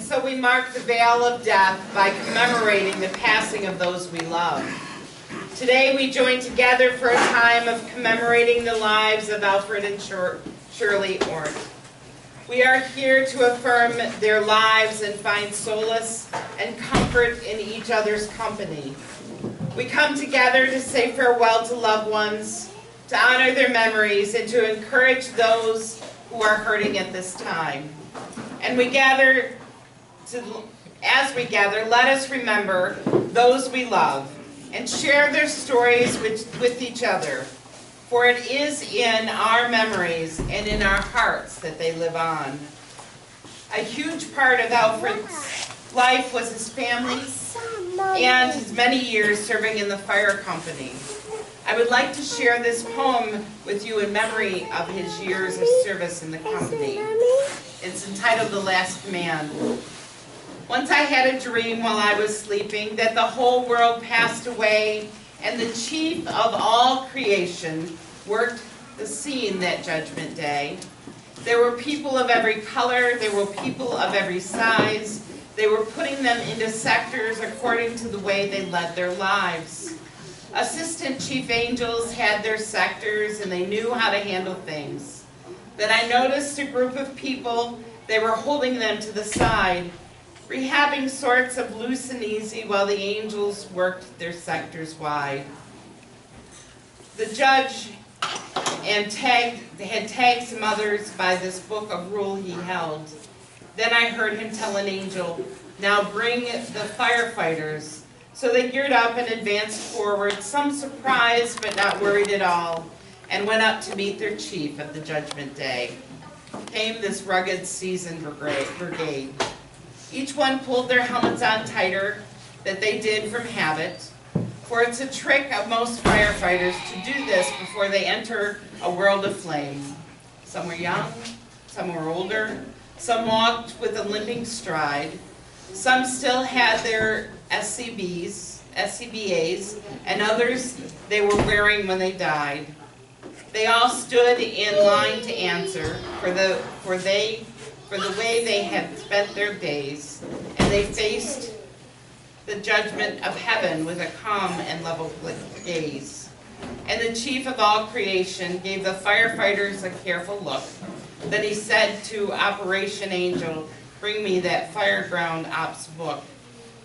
so we mark the veil of death by commemorating the passing of those we love. Today we join together for a time of commemorating the lives of Alfred and Shirley Ornt. We are here to affirm their lives and find solace and comfort in each other's company. We come together to say farewell to loved ones, to honor their memories, and to encourage those who are hurting at this time. And as we gather, let us remember those we love and share their stories with each other. For it is in our memories and in our hearts that they live on. A huge part of Alfred's life was his family and his many years serving in the fire company. I would like to share this poem with you in memory of his years of service in the company. It's entitled The Last Command. Once I had a dream while I was sleeping that the whole world passed away and the chief of all creation worked the scene that judgment day. There were people of every color, there were people of every size. They were putting them into sectors according to the way they led their lives. Assistant chief angels had their sectors and they knew how to handle things. Then I noticed a group of people, they were holding them to the side, rehabbing sorts of loose and easy while the angels worked their sectors wide. The judge had tagged some others by this book of rule he held. Then I heard him tell an angel, now bring the firefighters. So they geared up and advanced forward, some surprised but not worried at all, and went up to meet their chief at the judgment day. Came this rugged seasoned brigade. Each one pulled their helmets on tighter that they did from habit, for it's a trick of most firefighters to do this before they enter a world of flame. Some were young, some were older, some walked with a limping stride, some still had their SCBAs, and others they were wearing when they died. They all stood in line to answer for the way they had spent their days, and they faced the judgment of heaven with a calm and level gaze. And the chief of all creation gave the firefighters a careful look. Then he said to Operation Angel, bring me that Fireground Ops book.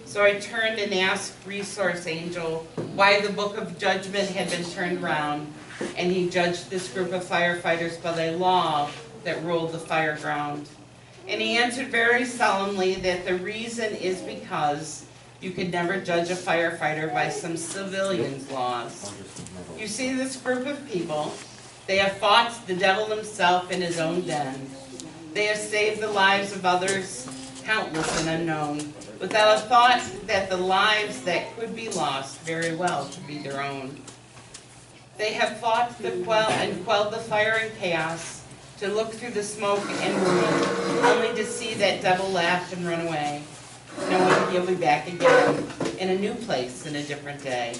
So I turned and asked Resource Angel why the book of judgment had been turned around, and he judged this group of firefighters by the law that ruled the fireground. And he answered very solemnly that the reason is because you could never judge a firefighter by some civilian's laws. You see this group of people, they have fought the devil himself in his own den. They have saved the lives of others, countless and unknown, without a thought that the lives that could be lost very well could be their own. They have fought quelled the fire and chaos, to look through the smoke and ruin, only to see that devil laugh and run away, knowing he'll be back again in a new place in a different day.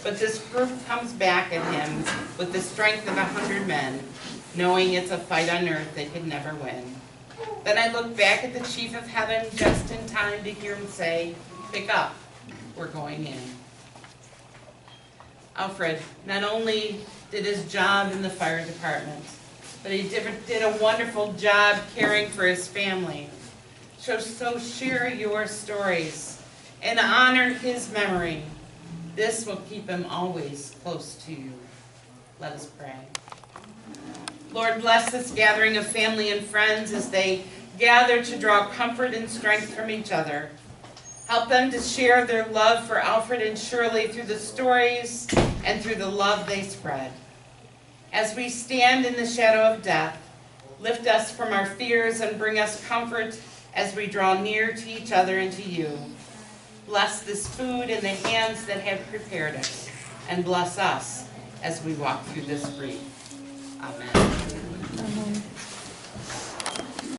But this group comes back at him with the strength of 100 men, knowing it's a fight on earth they could never win. Then I look back at the chief of heaven just in time to hear him say, pick up, we're going in. Alfred not only did his job in the fire department, but he did a wonderful job caring for his family. So share your stories and honor his memory. This will keep him always close to you. Let us pray. Lord, bless this gathering of family and friends as they gather to draw comfort and strength from each other. Help them to share their love for Alfred and Shirley through the stories and through the love they spread. As we stand in the shadow of death, lift us from our fears and bring us comfort as we draw near to each other and to you. Bless this food in the hands that have prepared it, and bless us as we walk through this grief. Amen. Amen.